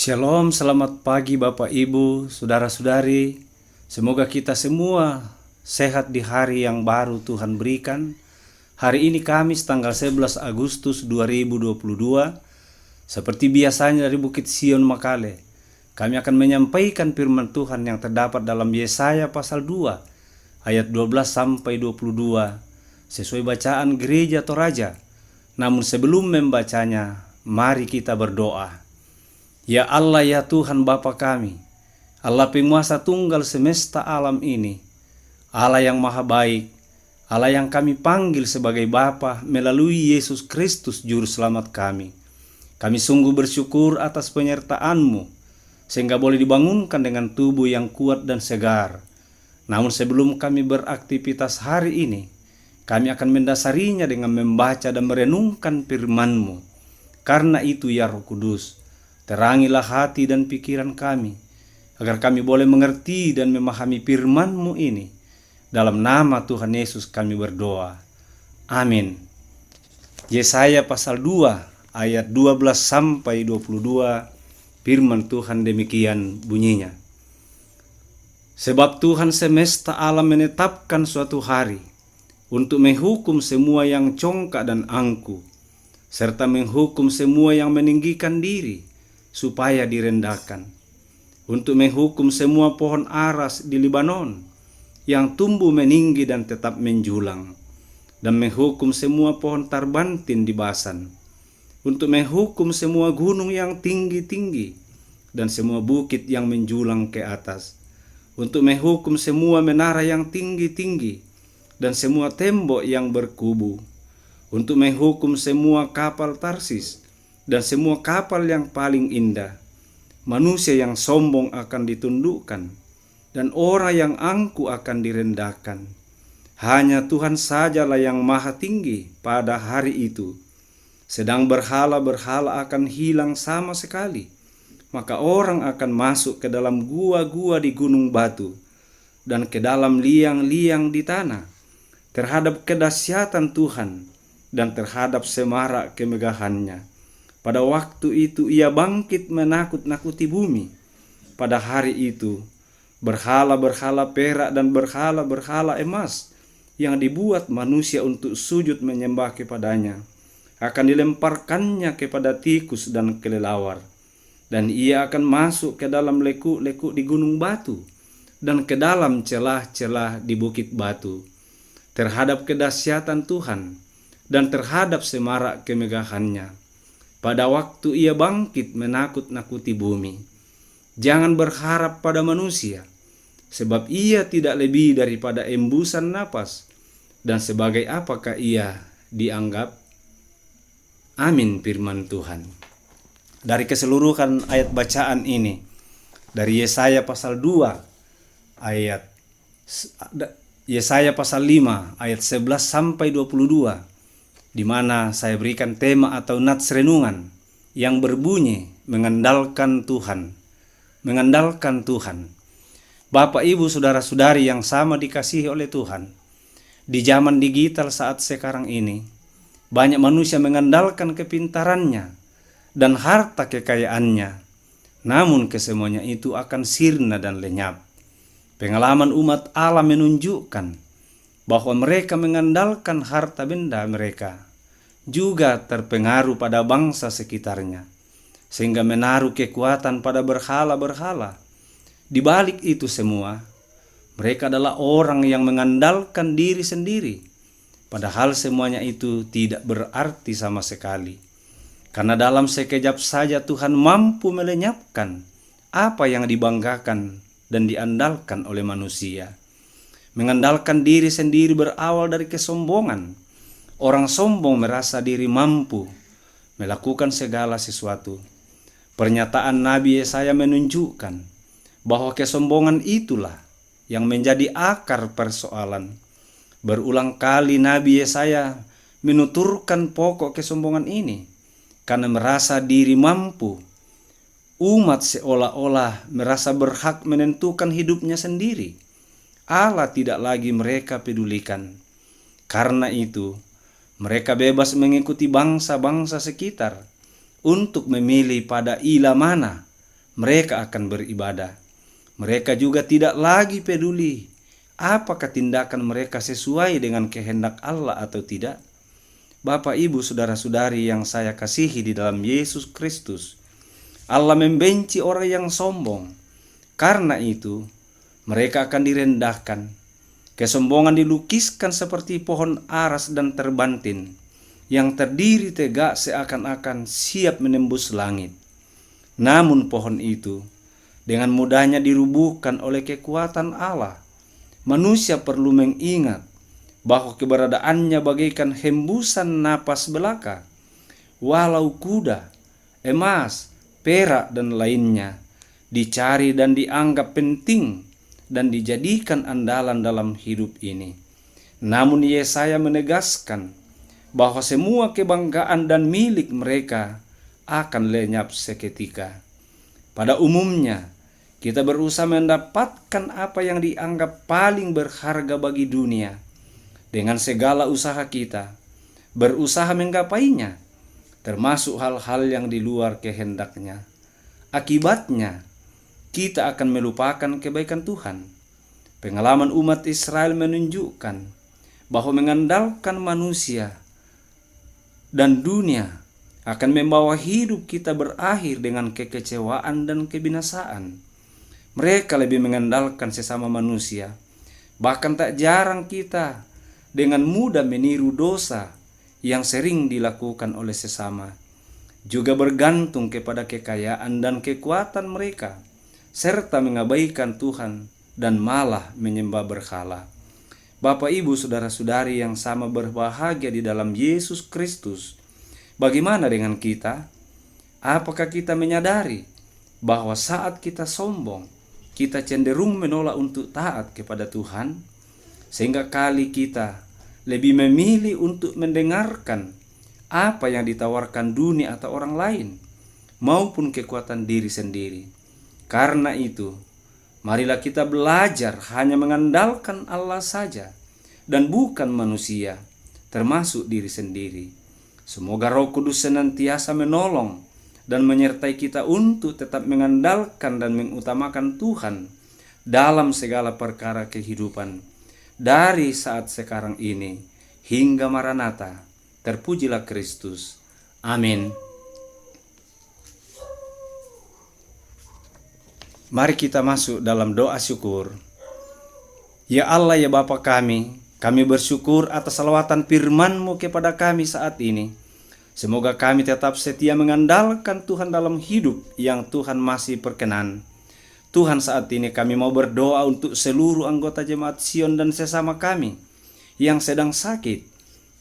Shalom, selamat pagi Bapak Ibu, Saudara-saudari. Semoga kita semua sehat di hari yang baru Tuhan berikan. Hari ini Kamis tanggal 11 Agustus 2022. Seperti biasanya dari Bukit Sion Makale, kami akan menyampaikan firman Tuhan yang terdapat dalam Yesaya pasal 2 ayat 12 sampai 22 sesuai bacaan gereja Toraja. Namun sebelum membacanya, mari kita berdoa. Ya Allah, ya Tuhan Bapa kami, Allah penguasa tunggal semesta alam ini, Allah yang maha baik, Allah yang kami panggil sebagai Bapa melalui Yesus Kristus Juru Selamat kami. Kami sungguh bersyukur atas penyertaan-Mu, sehingga boleh dibangunkan dengan tubuh yang kuat dan segar. Namun sebelum kami beraktivitas hari ini, kami akan mendasarinya dengan membaca dan merenungkan firman-Mu. Karena itu ya Roh Kudus, terangilah hati dan pikiran kami, agar kami boleh mengerti dan memahami firman-Mu ini. Dalam nama Tuhan Yesus kami berdoa. Amin. Yesaya pasal 2 ayat 12 sampai 22, firman Tuhan demikian bunyinya. Sebab Tuhan semesta alam menetapkan suatu hari untuk menghukum semua yang congkak dan angkuh, serta menghukum semua yang meninggikan diri supaya direndahkan, untuk menghukum semua pohon aras di Libanon yang tumbuh meninggi dan tetap menjulang, dan menghukum semua pohon tarbantin di Basan, untuk menghukum semua gunung yang tinggi-tinggi dan semua bukit yang menjulang ke atas, untuk menghukum semua menara yang tinggi-tinggi dan semua tembok yang berkubu, untuk menghukum semua kapal Tarsis dan semua kapal yang paling indah. Manusia yang sombong akan ditundukkan, dan orang yang angkuh akan direndahkan. Hanya Tuhan sajalah yang maha tinggi pada hari itu. Sedang berhala-berhala akan hilang sama sekali. Maka orang akan masuk ke dalam gua-gua di gunung batu, dan ke dalam liang-liang di tanah, terhadap kedahsyatan Tuhan dan terhadap semarak kemegahannya. Pada waktu itu ia bangkit menakut-nakuti bumi. Pada hari itu berhala-berhala perak dan berhala-berhala emas yang dibuat manusia untuk sujud menyembah kepadanya akan dilemparkannya kepada tikus dan kelelawar. Dan ia akan masuk ke dalam lekuk-lekuk di gunung batu dan ke dalam celah-celah di bukit batu, terhadap kedahsyatan Tuhan dan terhadap semarak kemegahannya. Pada waktu ia bangkit menakut-nakuti bumi. Jangan berharap pada manusia, sebab ia tidak lebih daripada embusan napas, dan sebagai apakah ia dianggap? Amin firman Tuhan. Dari keseluruhan ayat bacaan ini, dari Yesaya pasal 2 ayat Yesaya pasal 5 ayat 11 sampai 22, di mana saya berikan tema atau nats renungan yang berbunyi mengandalkan Tuhan. Mengandalkan Tuhan. Bapak, Ibu, Saudara-saudari yang sama dikasihi oleh Tuhan, di zaman digital saat sekarang ini, banyak manusia mengandalkan kepintarannya dan harta kekayaannya. Namun kesemuanya itu akan sirna dan lenyap. Pengalaman umat Allah menunjukkan bahwa mereka mengandalkan harta benda mereka juga terpengaruh pada bangsa sekitarnya, sehingga menaruh kekuatan pada berhala-berhala. Di balik itu semua, mereka adalah orang yang mengandalkan diri sendiri, padahal semuanya itu tidak berarti sama sekali. Karena dalam sekejap saja Tuhan mampu melenyapkan apa yang dibanggakan dan diandalkan oleh manusia. Mengandalkan diri sendiri berawal dari kesombongan. Orang sombong merasa diri mampu melakukan segala sesuatu. Pernyataan Nabi Yesaya menunjukkan bahwa kesombongan itulah yang menjadi akar persoalan. Berulang kali Nabi Yesaya menuturkan pokok kesombongan ini karena merasa diri mampu. Umat seolah-olah merasa berhak menentukan hidupnya sendiri. Allah tidak lagi mereka pedulikan. Karena itu, mereka bebas mengikuti bangsa-bangsa sekitar untuk memilih pada ilah mana mereka akan beribadah. Mereka juga tidak lagi peduli apakah tindakan mereka sesuai dengan kehendak Allah atau tidak. Bapak, Ibu, saudara-saudari yang saya kasihi di dalam Yesus Kristus, Allah membenci orang yang sombong. Karena itu, mereka akan direndahkan. Kesombongan dilukiskan seperti pohon aras dan terbantin yang terdiri tegak seakan-akan siap menembus langit. Namun pohon itu dengan mudahnya dirubuhkan oleh kekuatan Allah. Manusia perlu mengingat bahwa keberadaannya bagaikan hembusan napas belaka. Walau kuda, emas, perak dan lainnya dicari dan dianggap penting dan dijadikan andalan dalam hidup ini, namun Yesaya menegaskan bahwa semua kebanggaan dan milik mereka akan lenyap seketika. Pada umumnya, kita berusaha mendapatkan apa yang dianggap paling berharga bagi dunia. Dengan segala usaha kita, berusaha menggapainya, termasuk hal-hal yang di luar kehendaknya. Akibatnya, kita akan melupakan kebaikan Tuhan. Pengalaman umat Israel menunjukkan bahwa mengandalkan manusia dan dunia akan membawa hidup kita berakhir dengan kekecewaan dan kebinasaan. Mereka lebih mengandalkan sesama manusia. Bahkan tak jarang kita dengan mudah meniru dosa yang sering dilakukan oleh sesama. Juga bergantung kepada kekayaan dan kekuatan mereka, serta mengabaikan Tuhan dan malah menyembah berhala. Bapak, Ibu, saudara-saudari yang sama berbahagia di dalam Yesus Kristus, bagaimana dengan kita? Apakah kita menyadari bahwa saat kita sombong, kita cenderung menolak untuk taat kepada Tuhan, sehingga kali kita lebih memilih untuk mendengarkan apa yang ditawarkan dunia atau orang lain, maupun kekuatan diri sendiri. Karena itu, marilah kita belajar hanya mengandalkan Allah saja dan bukan manusia, termasuk diri sendiri. Semoga Roh Kudus senantiasa menolong dan menyertai kita untuk tetap mengandalkan dan mengutamakan Tuhan dalam segala perkara kehidupan, dari saat sekarang ini hingga Maranatha. Terpujilah Kristus. Amin. Mari kita masuk dalam doa syukur. Ya Allah, ya Bapa kami bersyukur atas selawatan firman-Mu kepada kami saat ini. Semoga kami tetap setia mengandalkan Tuhan dalam hidup yang Tuhan masih perkenan. Tuhan, saat ini kami mau berdoa untuk seluruh anggota Jemaat Sion dan sesama kami yang sedang sakit,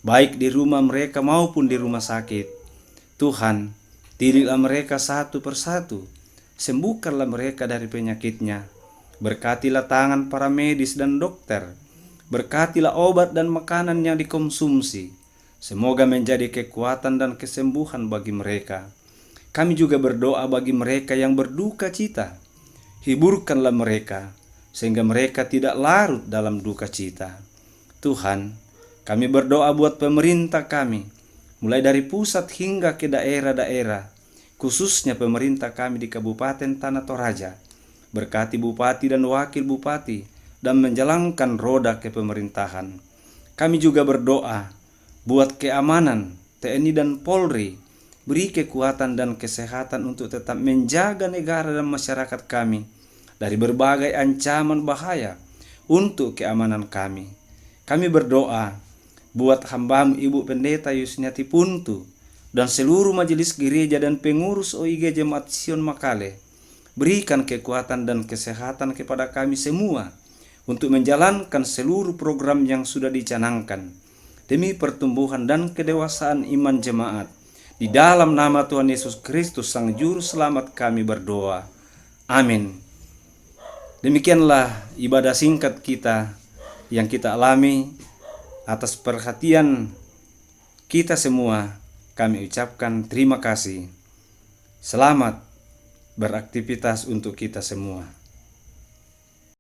baik di rumah mereka maupun di rumah sakit. Tuhan, dirilah mereka satu persatu. Sembuhkanlah mereka dari penyakitnya. Berkatilah tangan para medis dan dokter. Berkatilah obat dan makanan yang dikonsumsi. Semoga menjadi kekuatan dan kesembuhan bagi mereka. Kami juga berdoa bagi mereka yang berduka cita. Hiburkanlah mereka, sehingga mereka tidak larut dalam duka cita. Tuhan, kami berdoa buat pemerintah kami, mulai dari pusat hingga ke daerah-daerah, khususnya pemerintah kami di Kabupaten Tanah Toraja. Berkati Bupati dan Wakil Bupati dan menjalankan roda kepemerintahan. Kami juga berdoa buat keamanan TNI dan Polri. Beri kekuatan dan kesehatan untuk tetap menjaga negara dan masyarakat kami dari berbagai ancaman bahaya untuk keamanan kami. Kami berdoa buat hamba-Mu Ibu Pendeta Yusniati Puntu dan seluruh majelis gereja dan pengurus OIG Jemaat Sion Makale. Berikan kekuatan dan kesehatan kepada kami semua untuk menjalankan seluruh program yang sudah dicanangkan demi pertumbuhan dan kedewasaan iman jemaat. Di dalam nama Tuhan Yesus Kristus Sang Juru Selamat kami berdoa. Amin. Demikianlah ibadah singkat kita yang kita alami. Atas perhatian kita semua, kami ucapkan terima kasih. Selamat beraktivitas untuk kita semua.